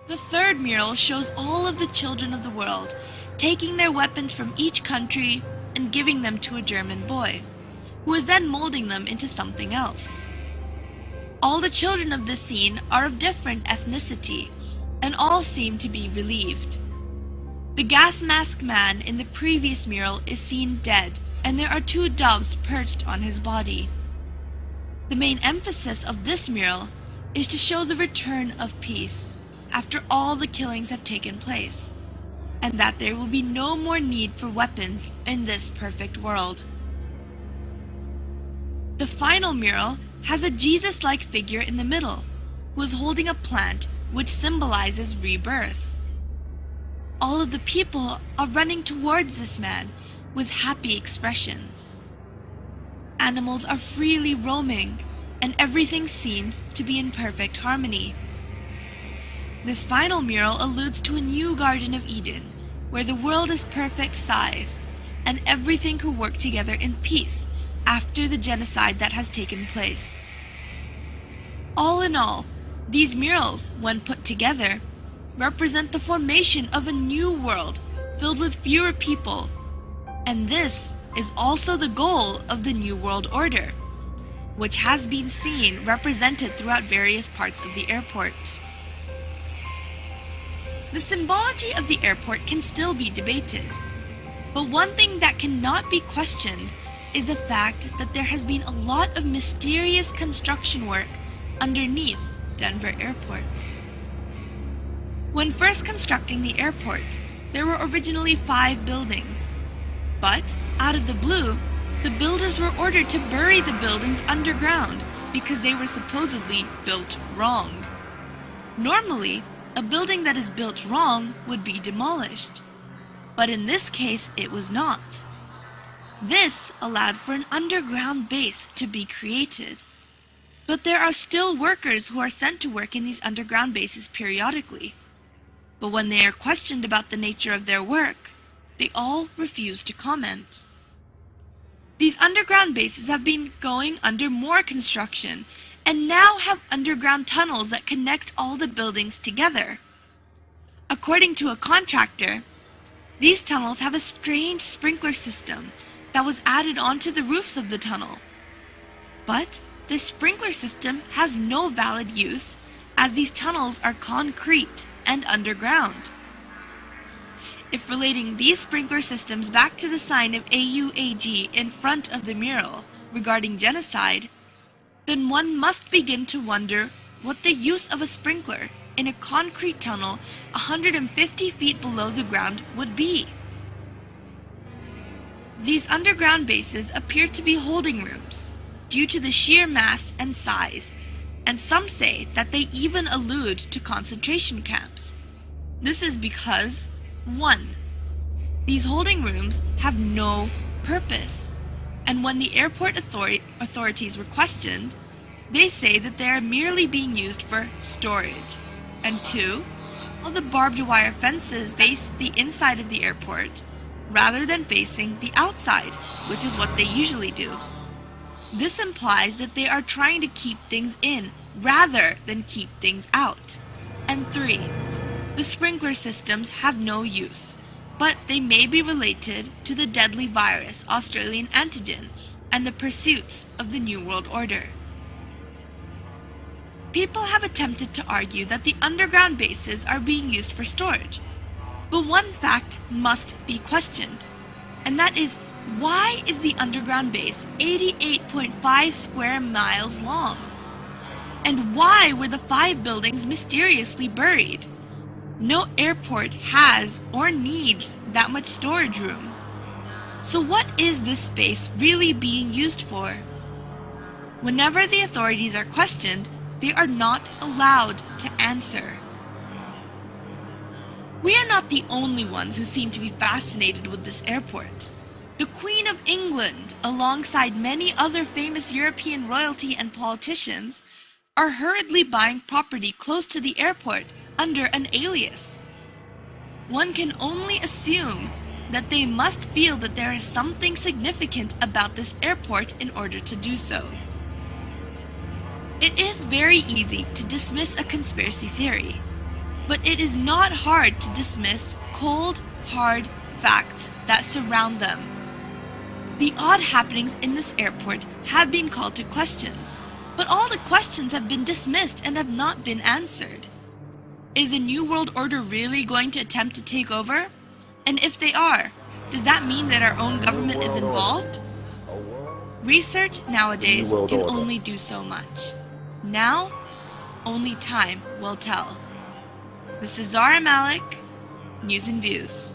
The third mural shows all of the children of the world taking their weapons from each country and giving them to a German boy, who is then molding them into something else. All the children of this scene are of different ethnicity, and all seem to be relieved. The gas mask man in the previous mural is seen dead, and there are two doves perched on his body. The main emphasis of this mural is to show the return of peace after all the killings have taken place, and that there will be no more need for weapons in this perfect world. The final mural has a Jesus-like figure in the middle, who is holding a plant which symbolizes rebirth. All of the people are running towards this man with happy expressions. Animals are freely roaming, and everything seems to be in perfect harmony. This final mural alludes to a new Garden of Eden, where the world is perfect size, and everything could work together in peace after the genocide that has taken place. All in all, these murals, when put together, represent the formation of a new world filled with fewer people, and this is also the goal of the New World Order, which has been seen represented throughout various parts of the airport. The symbology of the airport can still be debated, but one thing that cannot be questioned is the fact that there has been a lot of mysterious construction work underneath Denver Airport. When first constructing the airport, there were originally 5 buildings, but out of the blue, the builders were ordered to bury the buildings underground because they were supposedly built wrong. Normally, a building that is built wrong would be demolished, but in this case it was not. This allowed for an underground base to be created, but there are still workers who are sent to work in these underground bases periodically. But when they are questioned about the nature of their work, they all refuse to comment. These underground bases have been going under more construction and now have underground tunnels that connect all the buildings together. According to a contractor, these tunnels have a strange sprinkler system that was added onto the roofs of the tunnel. But this sprinkler system has no valid use, as these tunnels are concrete and underground. If relating these sprinkler systems back to the sign of AUAG in front of the mural regarding genocide, then one must begin to wonder what the use of a sprinkler in a concrete tunnel 150 feet below the ground would be. These underground bases appear to be holding rooms due to the sheer mass and size, and some say that they even allude to concentration camps. This is because 1. These holding rooms have no purpose, and when the airport authorities were questioned, they say that they are merely being used for storage. And 2, all the barbed wire fences face the inside of the airport rather than facing the outside, which is what they usually do. This implies that they are trying to keep things in rather than keep things out. And 3, the sprinkler systems have no use, but they may be related to the deadly virus Australian antigen and the pursuits of the New World Order. People have attempted to argue that the underground bases are being used for storage, but one fact must be questioned, and that is, why is the underground base 88.5 square miles long? And why were the 5 buildings mysteriously buried? No airport has or needs that much storage room. So what is this space really being used for? Whenever the authorities are questioned, they are not allowed to answer. We are not the only ones who seem to be fascinated with this airport. The Queen of England, alongside many other famous European royalty and politicians, are hurriedly buying property close to the airport under an alias. One can only assume that they must feel that there is something significant about this airport in order to do so. It is very easy to dismiss a conspiracy theory, but it is not hard to dismiss cold, hard facts that surround them. The odd happenings in this airport have been called to questions, but all the questions have been dismissed and have not been answered. Is the New World Order really going to attempt to take over? And if they are, does that mean that our own government is involved? Research nowadays can only do so much. Now, only time will tell. This is Zara Malik, News and Views.